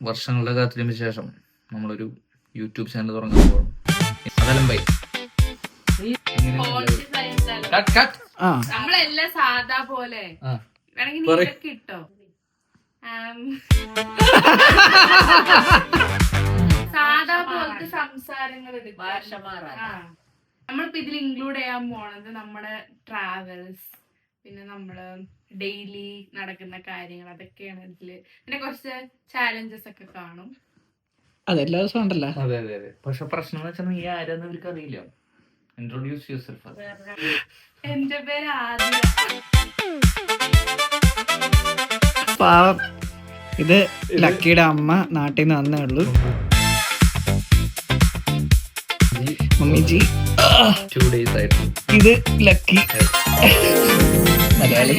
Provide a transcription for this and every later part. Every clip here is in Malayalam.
വർഷങ്ങളുടെ കാത്തിരിപ്പിന് ശേഷം നമ്മളൊരു യൂട്യൂബ് ചാനൽ തുടങ്ങാൻ പോകണം. അതെല്ലാം ബൈ നമ്മളെല്ലാം സാധാ പോലെ വേണമെങ്കിൽ ഇട്ടോ. സാധാ പോലത്തെ സംസാരങ്ങൾ നമ്മളിപ്പോ ഇതിൽ ഇൻക്ലൂഡ് ചെയ്യാൻ പോണത് നമ്മുടെ ട്രാവൽസ്, പിന്നെ നമ്മള് ഡെയിലി നടക്കുന്ന കാര്യങ്ങൾ, അതൊക്കെയാണ് ഇതില്. പിന്നെ കുറച്ച് ചാലഞ്ചസ് ഒക്കെ കാണും. അതെല്ലാ ദിവസവും ഉണ്ടല്ലോ. അതെ അതെ അതെ. പക്ഷെ പ്രശ്നം എന്ന് വെച്ചാൽ നീ ആരാന്ന് ഇവർക്ക് അറിയില്ല. Introduce yourself. എന്റെ പേര് ആദില. പാവം, ഇത് ലക്കിയുടെ അമ്മ നാട്ടിൽ നിന്ന് വന്നേ ഉള്ളൂ. മമ്മിജി 2 days ആയിട്ട്. ഇത് ലക്കി മലയാളി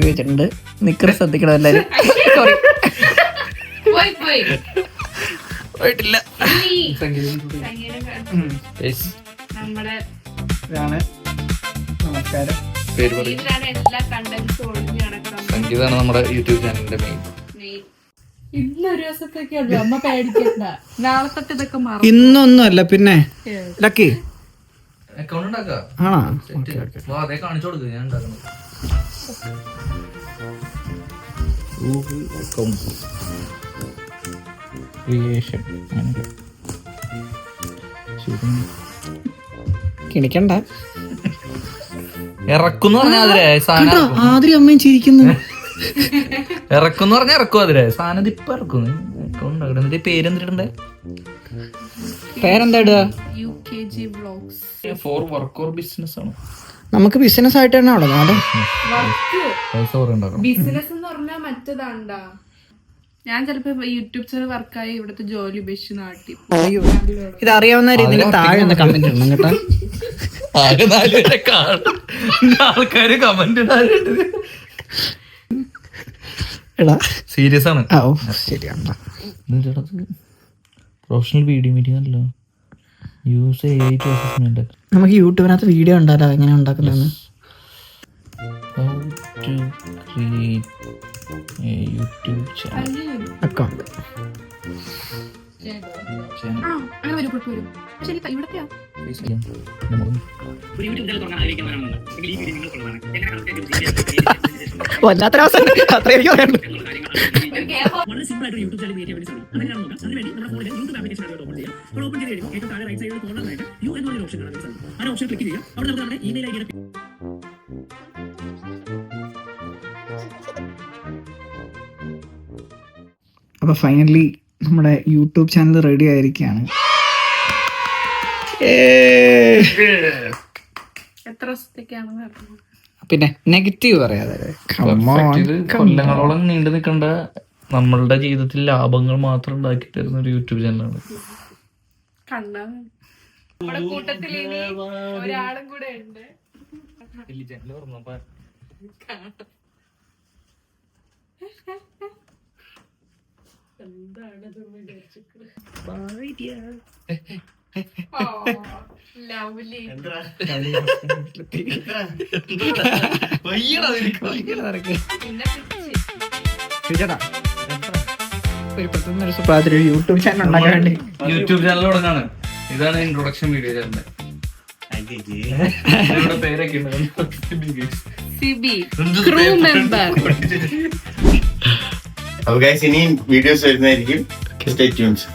വെച്ചിട്ടുണ്ട്. നിക്കറ് ശ്രദ്ധിക്കണം എല്ലാരും. സോറി പോയിട്ടില്ല. നമ്മുടെ ഇതാണ്. നമസ്കാരം. പേര് പറയും. എല്ലാ കണ്ടന്റ്സും ഒളിഞ്ഞു കിടക്കണം. സംഗീതാണ് നമ്മുടെ യൂട്യൂബ് ചാനലിന്റെ മെയിൻ. ഇന്നൊരു ദിവസത്തേക്കുള്ളൂ, അമ്മ പേടിക്കണ്ട. നാളെ തൊട്ട് ഇതൊക്കെ മാറും. ഇന്നൊന്നും അല്ല പിന്നെ ലക്കി അക്കൗണ്ട് ഉണ്ടാക്കാം. ആണോ? അതേ കാണിച്ചു കൊടുക്കുക. ഞാൻ ഉണ്ടാക്കുന്നത് കിണിക്കണ്ട. ഇറക്കുന്നു പറഞ്ഞാൽ ആദ്യം അമ്മയും ചിരിക്കുന്നു. ഇറക്കും പറഞ്ഞാൽ ഇറക്കും. അതിലെ സാധനം ഇപ്പൊ ഇറക്കുന്നു. അക്കൗണ്ട് ഉണ്ടാക്കട്ടെ. പേരെന്തിടണ്ടേ? പേരെന്താ ഇടുക? UKG Vlogs. Four work or business ആണ്. നമുക്ക് ബിസിനസ് ആയിട്ട് തന്നെ അവിടെ പൈസ കുറെ ഉണ്ടാക്കണം. ബിസിനസ് എന്ന് പറഞ്ഞാൽ മറ്റേതാണ്ടാ. ഞാൻ ചിലപ്പോ യൂട്യൂബ് ചാനൽ വർക്കായി ഇവിടുത്തെ ജോലി ഉപേക്ഷിച്ച് നാട്ടി. ഇത് അറിയാവുന്ന രീതിയിൽ താഴെ ഒന്ന് കമന്റ് ഇടണം കേട്ടോ. ആൾക്കാര് കമന്റ് സീരിയസ് ആണ്. ശരിയാണ്. പ്രൊഫഷണൽ വീഡിയോ മീഡിയ യൂസ് നമുക്ക് യൂട്യൂബിനകത്ത് വീഡിയോ ഉണ്ടാലോ എങ്ങനെ ഉണ്ടാക്കുന്നതെന്ന്. അക്കൗണ്ട് വല്ലാത്തൊരവസ്ഥ. അത്ര എനിക്ക് പറയാനുള്ളൂ. വളരെ സിമ്പിൾ ആയിട്ട് യൂട്യൂബ് ചാനൽ ക്രിയേറ്റ് ചെയ്യാൻ വേണ്ടി സാധിക്കും. അതിനുവേണ്ടി നമ്മുടെ ഫോണിൽ യൂട്യൂബ് ആപ്ലിക്കേഷൻ ഓപ്പൺ ചെയ്യുക. അപ്പോൾ ഓപ്പൺ ചെയ്ത് കഴിയുമ്പോൾ ഏറ്റവും താഴെ റൈറ്റ് സൈഡിൽ കോർണറിലായിട്ട് യു എന്ന് പറഞ്ഞ ഓപ്ഷൻ കാണാൻ സാധിക്കും. ആ ഓപ്ഷൻ ക്ലിക്ക് ചെയ്യുക. അവിടെ നമുക്ക് നമ്മുടെ ഇമെയിൽ ഐ ഡി. അപ്പൊ ഫൈനലി നമ്മുടെ യൂട്യൂബ് ചാനൽ റെഡി ആയിരിക്കുകയാണ്. എത്ര ദിവസത്തേക്കാണ്? പിന്നെ നെഗറ്റീവ് പറയാതെ കൊല്ലങ്ങളോളം നീണ്ടു നിൽക്കേണ്ട നമ്മളുടെ ജീവിതത്തിൽ ലാഭങ്ങൾ മാത്രം ഉണ്ടാക്കി തരുന്ന ഒരു യൂട്യൂബ് ചാനലാണ്. കണ്ടാ നമ്മുടെ കൂട്ടത്തിൽ ഇനി ഒരാളും കൂടെ ഉണ്ട്. ലവ്ലി. ഒരു യൂട്യൂബ് ചാനൽ ഉണ്ടാക്കാൻ വേണ്ടി യൂട്യൂബ് ചാനൽ തുടങ്ങാണ്. ഇതാണ് ഇൻട്രൊഡക്ഷൻ വീഡിയോ ചാനലിന്റെ പേരൊക്കെ അപ്പോൾ ഗൈസ് ഇനിയും വീഡിയോസ് വരുന്നതായിരിക്കും. Stay tunes.